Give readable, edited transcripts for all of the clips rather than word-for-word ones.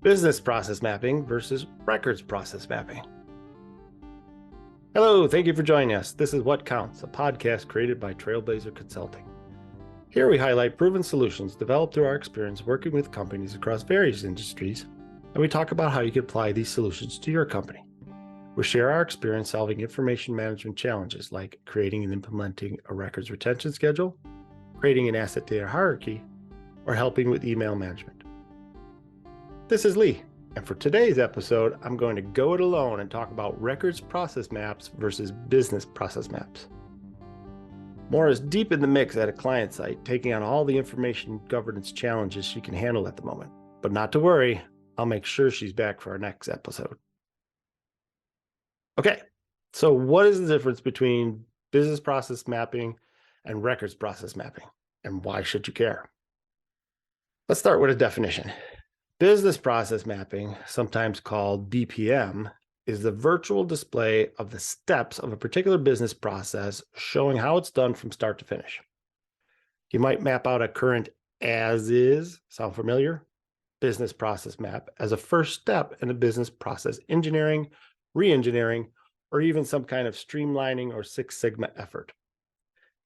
Business process mapping versus records process mapping. Hello, thank you for joining us. This is What Counts, a podcast created by Trailblazer Consulting. Here we highlight proven solutions developed through our experience working with companies across various industries, and we talk about how you can apply these solutions to your company. We share our experience solving information management challenges like creating and implementing a records retention schedule, creating an asset data hierarchy, or helping with email management. This is Lee, and for today's episode, I'm going to go it alone and talk about records process maps versus business process maps. Maura is deep in the mix at a client site, taking on all the information governance challenges she can handle at the moment. But not to worry, I'll make sure she's back for our next episode. Okay, so what is the difference between business process mapping and records process mapping, and why should you care? Let's start with a definition. Business process mapping, sometimes called BPM, is the virtual display of the steps of a particular business process, showing how it's done from start to finish. You might map out a current as-is, sound familiar? Business process map as a first step in a business process engineering, re-engineering, or even some kind of streamlining or Six Sigma effort.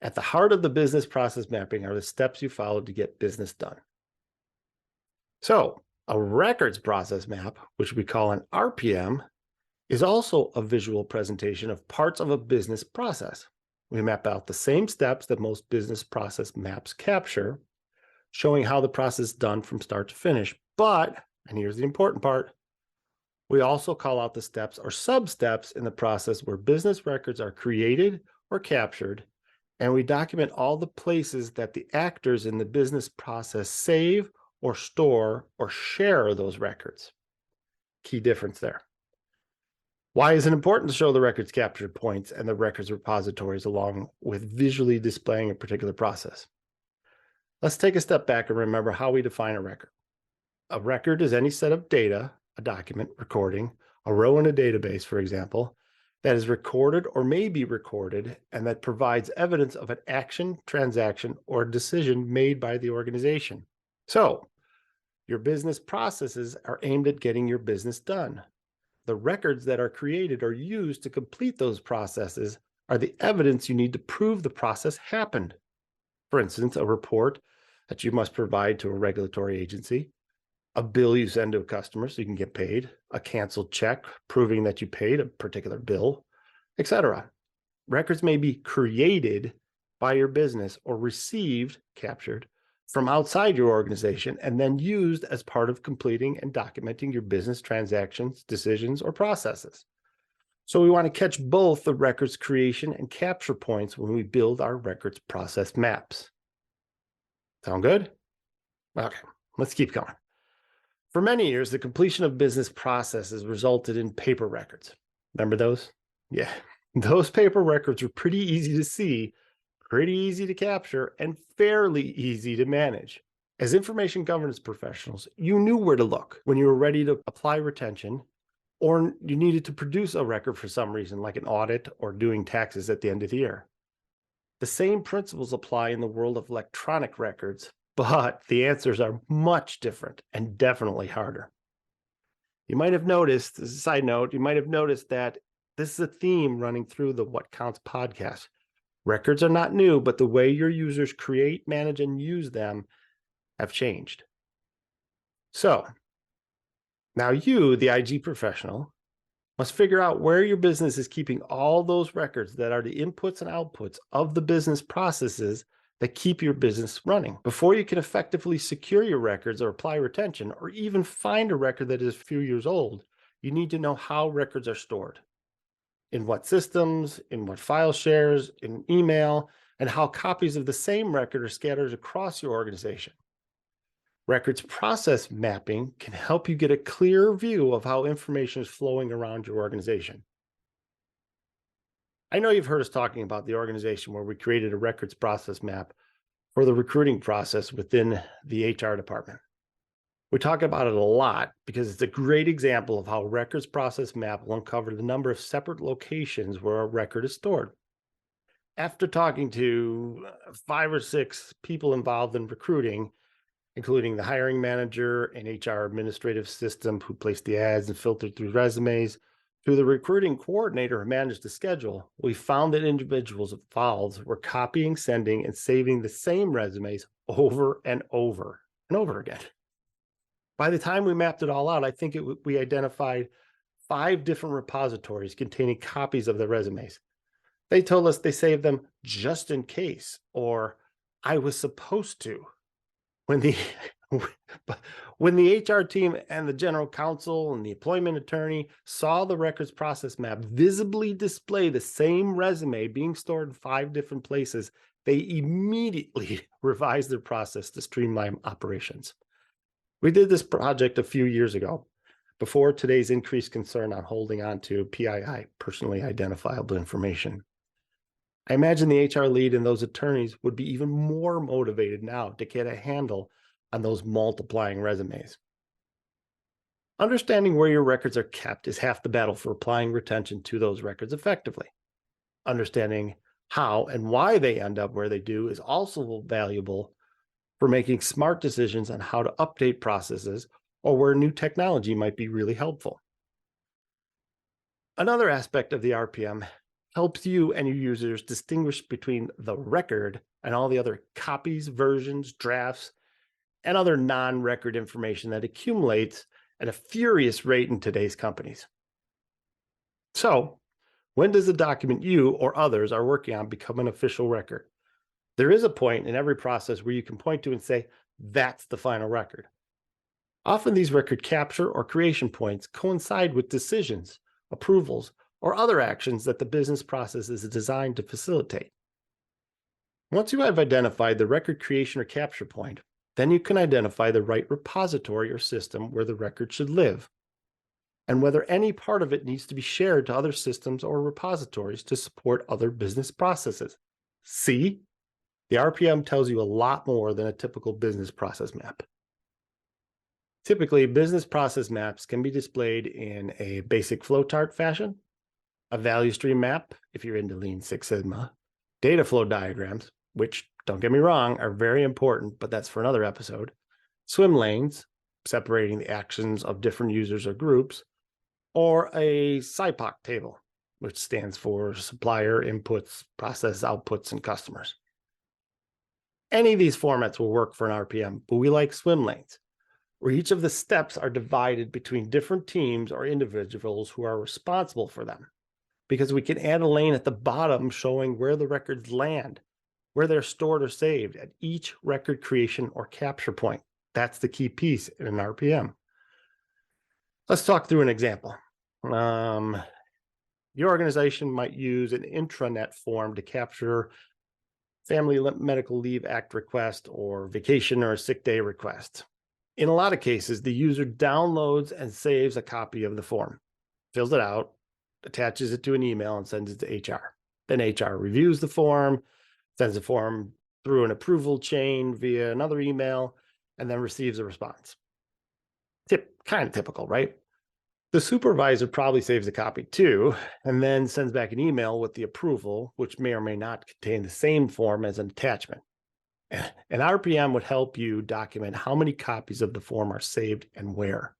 At the heart of the business process mapping are the steps you follow to get business done. So, a records process map, which we call an RPM, is also a visual presentation of parts of a business process. We map out the same steps that most business process maps capture, showing how the process is done from start to finish. But, and here's the important part, we also call out the steps or sub-steps in the process where business records are created or captured, and we document all the places that the actors in the business process save or store or share those records. Key difference there. Why is it important to show the records captured points and the records repositories along with visually displaying a particular process? Let's take a step back and remember how we define a record. A record is any set of data, a document, recording, a row in a database, for example, that is recorded or may be recorded and that provides evidence of an action, transaction, or decision made by the organization. So, your business processes are aimed at getting your business done. The records that are created or used to complete those processes are the evidence you need to prove the process happened. For instance, a report that you must provide to a regulatory agency, a bill you send to a customer so you can get paid, a canceled check proving that you paid a particular bill, etc. Records may be created by your business or received, captured, from outside your organization and then used as part of completing and documenting your business transactions, decisions, or processes. So we want to catch both the records creation and capture points when we build our records process maps. Sound good? Okay, let's keep going. For many years, the completion of business processes resulted in paper records. Remember those? Yeah, those paper records were pretty easy to see, pretty easy to capture, and fairly easy to manage. As information governance professionals, you knew where to look when you were ready to apply retention, or you needed to produce a record for some reason, like an audit or doing taxes at the end of the year. The same principles apply in the world of electronic records, but the answers are much different and definitely harder. You might have noticed, as a side note, you might have noticed that this is a theme running through the What Counts podcast. Records are not new, but the way your users create, manage, and use them have changed. So now you, the IG professional, must figure out where your business is keeping all those records that are the inputs and outputs of the business processes that keep your business running. Before you can effectively secure your records or apply retention, or even find a record that is a few years old, you need to know how records are stored. In what systems, in what file shares, in email, and how copies of the same record are scattered across your organization. Records process mapping can help you get a clear view of how information is flowing around your organization. I know you've heard us talking about the organization where we created a records process map for the recruiting process within the HR department. We talk about it a lot because it's a great example of how records process map will uncover the number of separate locations where a record is stored. After talking to 5 or 6 people involved in recruiting including the hiring manager and HR administrative system who placed the ads and filtered through resumes, to the recruiting coordinator who managed the schedule. We found that individuals involved were copying, sending, and saving the same resumes over and over and over again. By the time we mapped it all out, I think we identified 5 different repositories containing copies of the resumes. They told us they saved them just in case, or I was supposed to. When the when the HR team and the general counsel and the employment attorney saw the records process map visibly display the same resume being stored in 5 different places, they immediately revised their process to streamline operations. We did this project a few years ago, before today's increased concern on holding on to PII, personally identifiable information. I imagine the HR lead and those attorneys would be even more motivated now to get a handle on those multiplying resumes. Understanding where your records are kept is half the battle for applying retention to those records effectively. Understanding how and why they end up where they do is also valuable for making smart decisions on how to update processes or where new technology might be really helpful. Another aspect of the RPM helps you and your users distinguish between the record and all the other copies, versions, drafts, and other non-record information that accumulates at a furious rate in today's companies. So, when does the document you or others are working on become an official record? There is a point in every process where you can point to and say, that's the final record. Often these record capture or creation points coincide with decisions, approvals, or other actions that the business process is designed to facilitate. Once you have identified the record creation or capture point, then you can identify the right repository or system where the record should live, and whether any part of it needs to be shared to other systems or repositories to support other business processes. See, the RPM tells you a lot more than a typical business process map. Typically, business process maps can be displayed in a basic flowchart fashion, a value stream map, if you're into Lean Six Sigma, data flow diagrams, which, don't get me wrong, are very important, but that's for another episode, swim lanes, separating the actions of different users or groups, or a SIPOC table, which stands for supplier inputs, process outputs, and customers. Any of these formats will work for an RPM, but we like swim lanes, where each of the steps are divided between different teams or individuals who are responsible for them, because we can add a lane at the bottom showing where the records land, where they're stored or saved at each record creation or capture point. That's the key piece in an RPM. Let's talk through an example. Your organization might use an intranet form to capture Family Medical Leave Act request or vacation or sick day request. In a lot of cases, the user downloads and saves a copy of the form, fills it out, attaches it to an email, and sends it to HR. Then HR reviews the form, sends the form through an approval chain via another email, and then receives a response. Kind of typical, right? The supervisor probably saves a copy too, and then sends back an email with the approval, which may or may not contain the same form as an attachment. An RPM would help you document how many copies of the form are saved and where.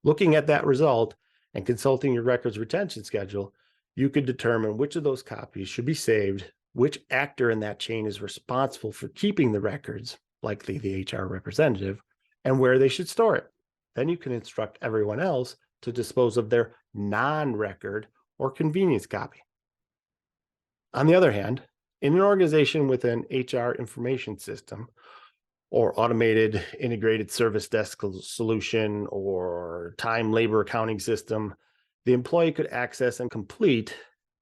Looking at that result and consulting your records retention schedule, you could determine which of those copies should be saved, which actor in that chain is responsible for keeping the records, likely the HR representative, and where they should store it. Then you can instruct everyone else to dispose of their non-record or convenience copy. On the other hand, in an organization with an HR information system or automated integrated service desk solution or time labor accounting system, the employee could access and complete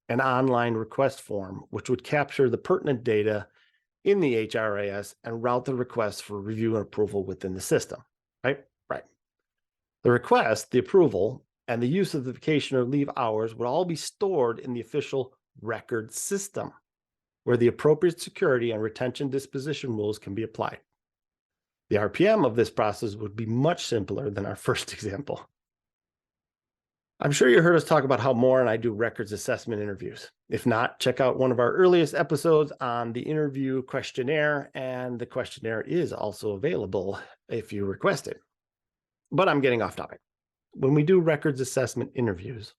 an online request form, which would capture the pertinent data in the HRIS and route the request for review and approval within the system, right? Right. The request, the approval, and the use of the vacation or leave hours would all be stored in the official record system, where the appropriate security and retention disposition rules can be applied. The RPM of this process would be much simpler than our first example. I'm sure you heard us talk about how Moore and I do records assessment interviews. If not, check out one of our earliest episodes on the interview questionnaire, and the questionnaire is also available if you request it. But I'm getting off topic. When we do records assessment interviews,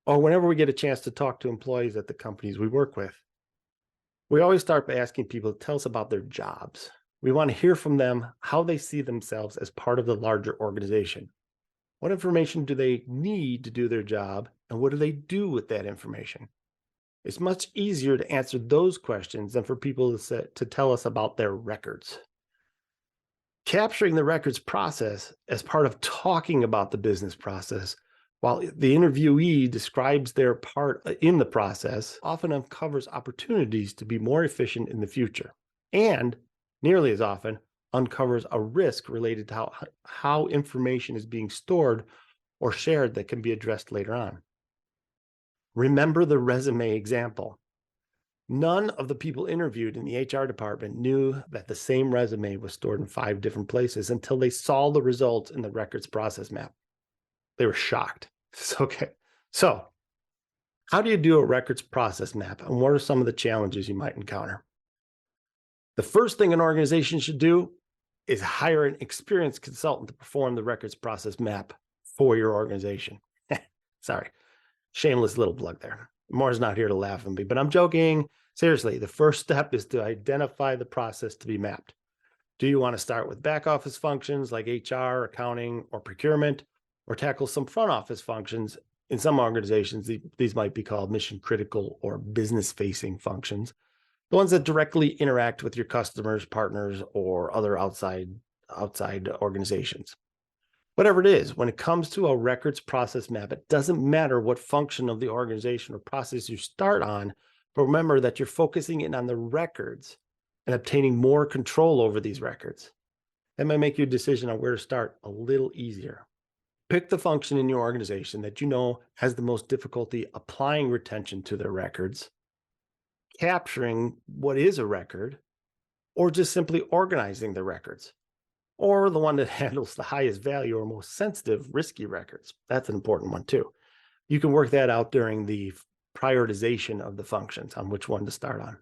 or whenever we get a chance to talk to employees at the companies we work with, we always start by asking people to tell us about their jobs. We want to hear from them how they see themselves as part of the larger organization. What information do they need to do their job, and what do they do with that information? It's much easier to answer those questions than for people to tell us about their records. Capturing the records process as part of talking about the business process, while the interviewee describes their part in the process, often uncovers opportunities to be more efficient in the future, and nearly as often uncovers a risk related to how information is being stored or shared that can be addressed later on. Remember the resume example. None of the people interviewed in the HR department knew that the same resume was stored in 5 different places until they saw the results in the records process map. They were shocked. Okay. So, how do you do a records process map, and what are some of the challenges you might encounter? The first thing an organization should do is hire an experienced consultant to perform the records process map for your organization. Sorry, shameless little plug there. Moore's not here to laugh at me, but I'm joking. Seriously, the first step is to identify the process to be mapped. Do you want to start with back office functions like HR, accounting, or procurement, or tackle some front office functions? In some organizations, these might be called mission critical or business facing functions, the ones that directly interact with your customers, partners, or other outside organizations. Whatever it is, when it comes to a records process map, it doesn't matter what function of the organization or process you start on, but remember that you're focusing in on the records and obtaining more control over these records. That might make your decision on where to start a little easier. Pick the function in your organization that you know has the most difficulty applying retention to their records, capturing what is a record, or just simply organizing the records, or the one that handles the highest value or most sensitive, risky records. That's an important one too. You can work that out during the prioritization of the functions on which one to start on.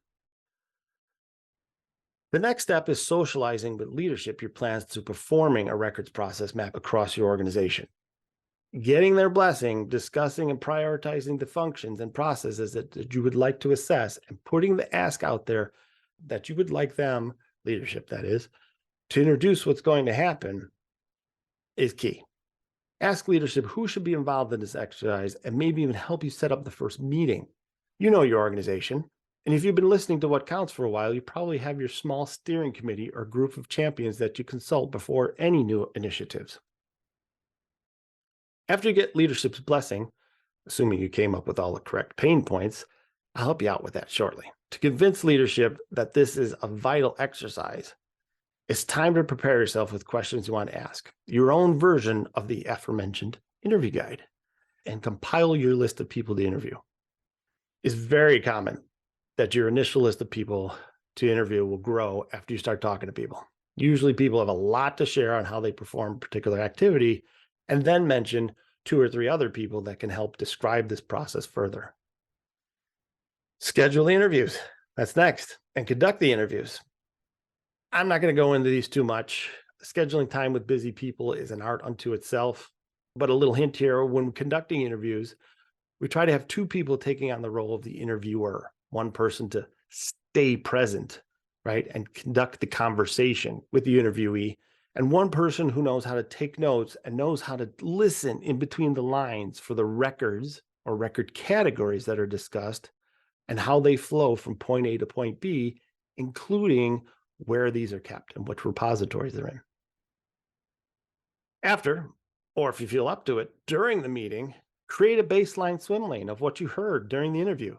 The next step is socializing with leadership your plans to performing a records process map across your organization. Getting their blessing, discussing and prioritizing the functions and processes that you would like to assess, and putting the ask out there that you would like them, leadership that is, to introduce what's going to happen is key. Ask leadership who should be involved in this exercise and maybe even help you set up the first meeting. You know your organization, and if you've been listening to What Counts for a while, you probably have your small steering committee or group of champions that you consult before any new initiatives. After you get leadership's blessing, assuming you came up with all the correct pain points, I'll help you out with that shortly. To convince leadership that this is a vital exercise, it's time to prepare yourself with questions you want to ask, your own version of the aforementioned interview guide, and compile your list of people to interview. It's very common that your initial list of people to interview will grow after you start talking to people. Usually people have a lot to share on how they perform a particular activity, and then mention 2 or 3 other people that can help describe this process further. Schedule the interviews. That's next. And conduct the interviews. I'm not going to go into these too much. Scheduling time with busy people is an art unto itself. But a little hint here, when conducting interviews, we try to have 2 people taking on the role of the interviewer, one person to stay present, right, and conduct the conversation with the interviewee, and one person who knows how to take notes and knows how to listen in between the lines for the records or record categories that are discussed and how they flow from point A to point B, including where these are kept and which repositories they're in. After, or if you feel up to it, during the meeting, create a baseline swim lane of what you heard during the interview.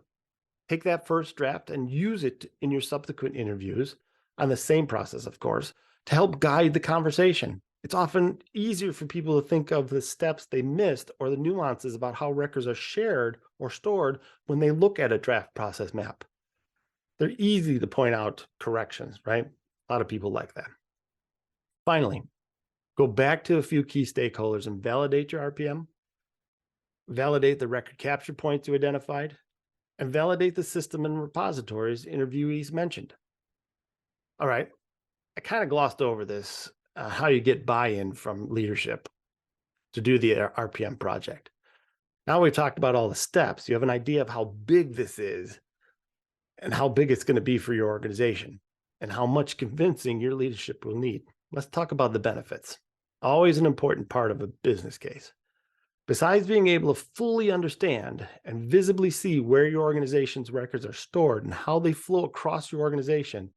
Take that first draft and use it in your subsequent interviews on the same process, of course, to help guide the conversation. It's often easier for people to think of the steps they missed or the nuances about how records are shared or stored when they look at a draft process map. They're easy to point out corrections, right? A lot of people like that. Finally, go back to a few key stakeholders and validate your RPM. validate the record capture points you identified, and validate the system and repositories interviewees mentioned. All right, I kind of glossed over this, how you get buy-in from leadership to do the RPM project. Now we've talked about all the steps. You have an idea of how big this is and how big it's going to be for your organization and how much convincing your leadership will need. Let's talk about the benefits. Always an important part of a business case. Besides being able to fully understand and visibly see where your organization's records are stored and how they flow across your organization,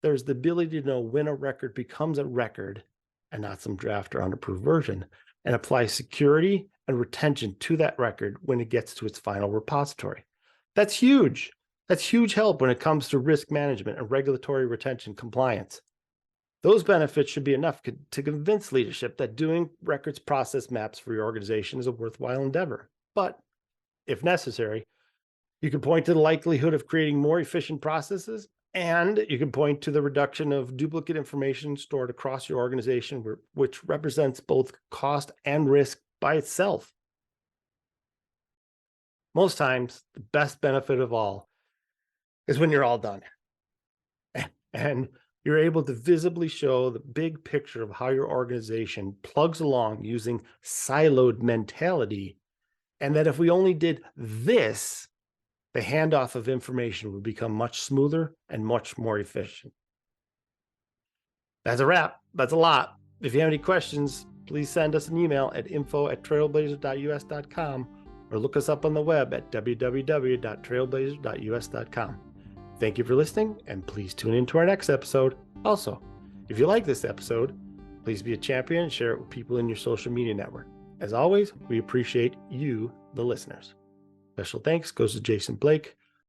there's the ability to know when a record becomes a record and not some draft or unapproved version, and apply security and retention to that record when it gets to its final repository. That's huge. That's huge help when it comes to risk management and regulatory retention compliance. Those benefits should be enough to convince leadership that doing records process maps for your organization is a worthwhile endeavor. But if necessary, you can point to the likelihood of creating more efficient processes, and you can point to the reduction of duplicate information stored across your organization, which represents both cost and risk by itself. Most times, the best benefit of all is when you're all done. And you're able to visibly show the big picture of how your organization plugs along using siloed mentality, and that if we only did this, the handoff of information would become much smoother and much more efficient. That's a wrap. That's a lot. If you have any questions, please send us an email at info@trailblazer.us.com or look us up on the web at www.trailblazer.us.com. Thank you for listening, and please tune in to our next episode. Also, if you like this episode, please be a champion and share it with people in your social media network. As always, we appreciate you, the listeners. Special thanks goes to Jason Blake